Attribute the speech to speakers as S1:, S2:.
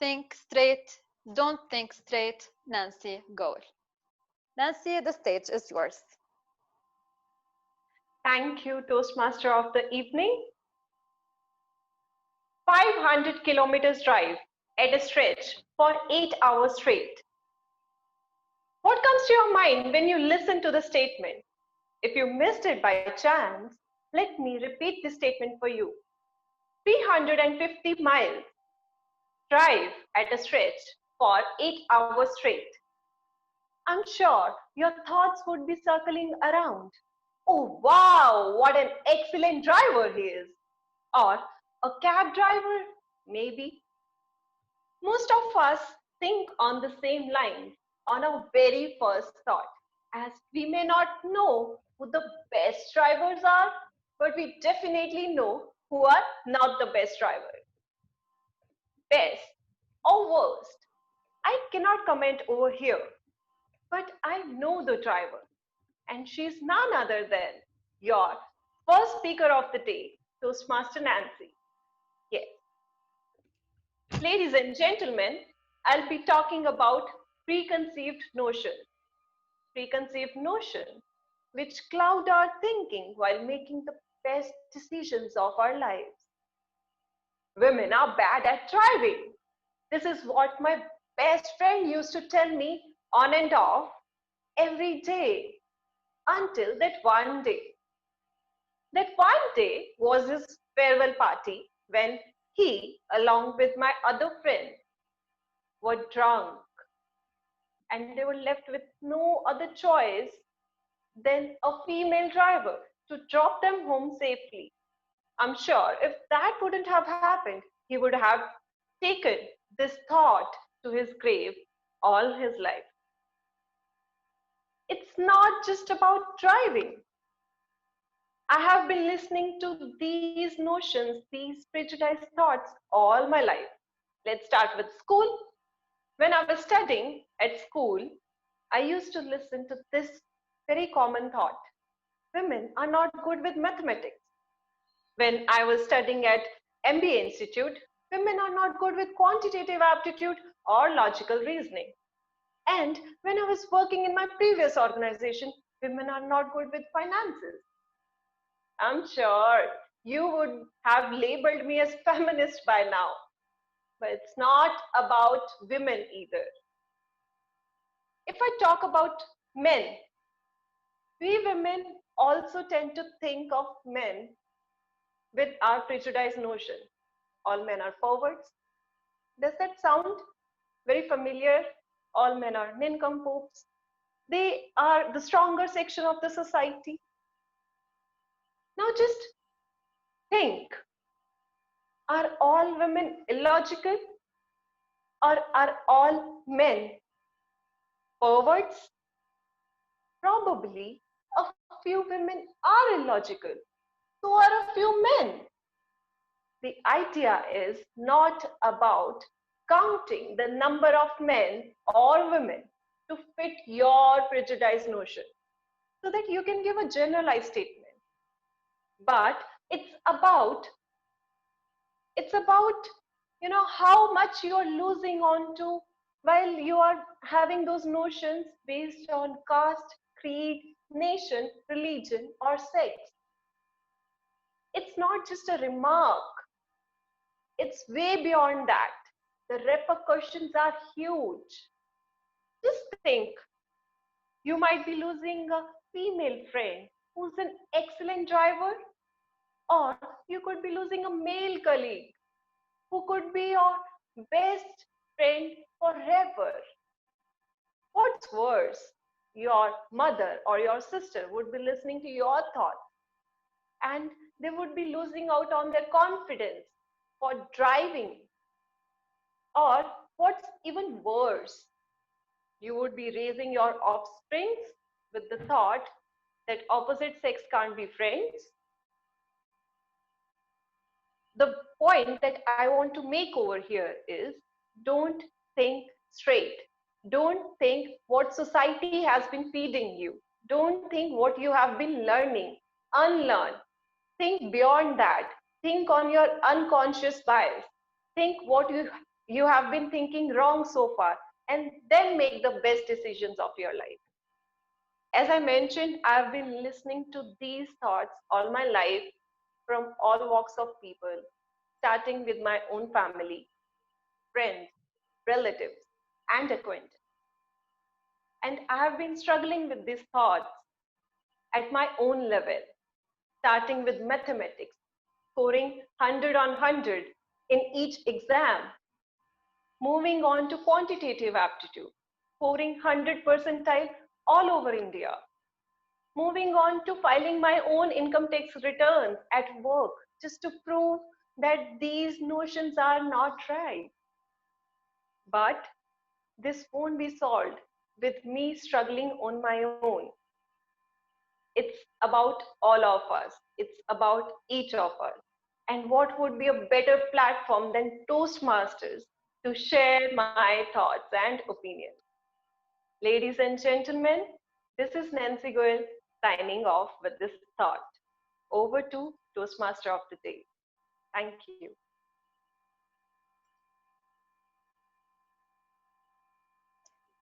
S1: Think straight, don't think straight, Nancy Goal. Nancy, the stage is yours.
S2: Thank you, Toastmaster of the evening. 500 kilometers drive at a stretch for 8 hours straight. What comes to your mind when you listen to the statement? If you missed it by chance, let me repeat the statement for you. 350 miles drive at a stretch for 8 hours straight. I'm sure your thoughts would be circling around. Oh wow, what an excellent driver he is. Or a cab driver, maybe. Most of us think on the same lines on our very first thought, as we may not know who the best drivers are, but we definitely know who are not the best drivers. Best or worst, I cannot comment over here, but I know the driver, and she's none other than your first speaker of the day, Toastmaster Nancy. Yes, ladies and gentlemen, I'll be talking about preconceived notions. Preconceived notions which cloud our thinking while making the best decisions of our lives. Women are bad at driving. This is what my best friend used to tell me on and off every day until that one day. That one day was his farewell party when he, along with my other friends, were drunk and they were left with no other choice than a female driver to drop them home safely. I'm sure if that wouldn't have happened, he would have taken this thought to his grave all his life. It's not just about driving. I have been listening to these notions, these prejudiced thoughts all my life. Let's start with school. When I was studying at school, I used to listen to this very common thought. Women are not good with mathematics. When I was studying at MBA Institute, women are not good with quantitative aptitude or logical reasoning. And when I was working in my previous organization, women are not good with finances. I'm sure you would have labeled me as feminist by now, but it's not about women either. If I talk about men, we women also tend to think of men with our prejudiced notion. All men are forwards. Does that sound very familiar? All men are nincompoops. They are the stronger section of the society. Now just think, are all women illogical or are all men perverts? Probably a few women are illogical. So are a few men. The idea is not about counting the number of men or women to fit your prejudiced notion so that you can give a generalized statement. But it's about how much you are losing onto while you are having those notions based on caste, creed, nation, religion, or sex. It's not just a remark, it's way beyond that. The repercussions are huge. Just think, you might be losing a female friend who's an excellent driver, or you could be losing a male colleague who could be your best friend forever. What's worse, your mother or your sister would be listening to your thoughts and they would be losing out on their confidence for driving. Or what's even worse, you would be raising your offsprings with the thought that opposite sex can't be friends. The point that I want to make over here is don't think straight. Don't think what society has been feeding you. Don't think what you have been learning. Unlearn. Think beyond that. Think on your unconscious bias. Think what you you have been thinking wrong so far, and then make the best decisions of your life. As I mentioned, I've been listening to these thoughts all my life from all walks of people, starting with my own family, friends, relatives, and acquaintances. And I have been struggling with these thoughts at my own level, starting with mathematics, scoring 100 on 100 in each exam, moving on to quantitative aptitude, scoring 100 percentile all over India, moving on to filing my own income tax returns at work just to prove that these notions are not right. But this won't be solved with me struggling on my own. It's about all of us, it's about each of us. And what would be a better platform than Toastmasters to share my thoughts and opinions? Ladies and gentlemen, this is Nancy Goyal signing off with this thought. Over to Toastmaster of the Day. Thank you.